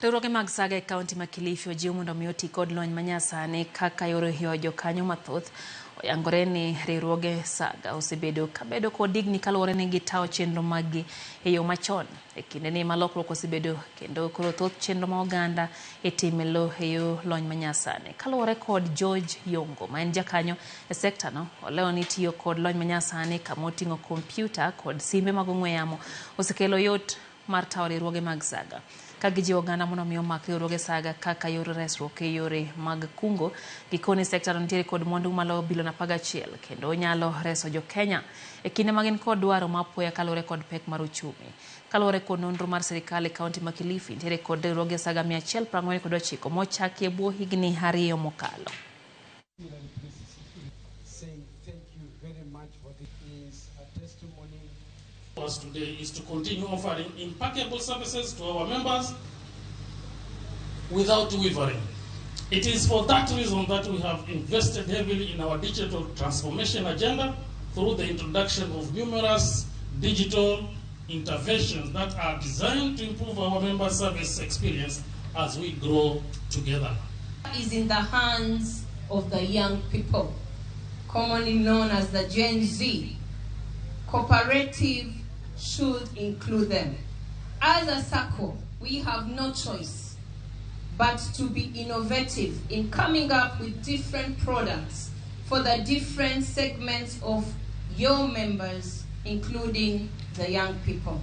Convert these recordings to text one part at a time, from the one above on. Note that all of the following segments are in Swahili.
Riwruoge mag saga e kaunti ma Kilifi ojiw mondo omi oti kod lony manyasani kaka yor hiyo jokanyo mathoth. Oyangore ni riwruoge saga osebedo kabedo kod digni kaluwore ni gitawo chenro maggi e yo machon. E kinde ni malokruok osebedo kendo koro thoth chenro ma oganda itimo e yo lony manyasani. Kaluwore kod George Yongo ma en jakanyo e sekta no, oleo ni tiyo kod lony manyasani kama oting'o kompyuta kod simbe mag ong'we yamo osekelo yot mar tawo riwruoge mag saga. Ka gijiwo oganda mondo omi omak riwruoge saga kaka yor resruok e yore mag kungo. Gikoni sekta no nitiere kod mwandu malo bilion 11 kendo onyalo reso jo Kenya e kinde ma gin kod dwaro ma apoya kaluwore kod pek mar uchumi. Kaluwore kod nonro mar sirikal e kaunti ma Kilifi nitiere kod riwruoge saga 149 mochaki e bwo higni 2 mokalo. Us today is to continue offering impeccable services to our members without wavering. It is for that reason that we have invested heavily in our digital transformation agenda through the introduction of numerous digital interventions that are designed to improve our member service experience as we grow together. Is in the hands of the young people, commonly known as the Gen Z. Cooperative should include them. As a SACCO, we have no choice but to be innovative in coming up with different products for the different segments of your members, including the young people.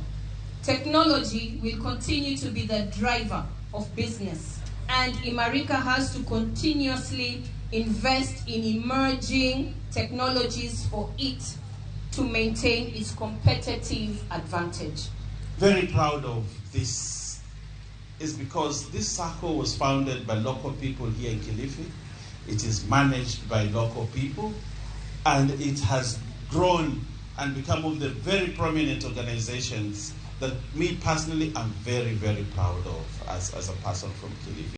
Technology will continue to be the driver of business, and Imarika has to continuously invest in emerging technologies for it to maintain its competitive advantage. Very proud of this is because this SACCO was founded by local people here in Kilifi. It is managed by local people, and it has grown and become one of the very prominent organizations that me personally am very, very proud of as a person from Kilifi.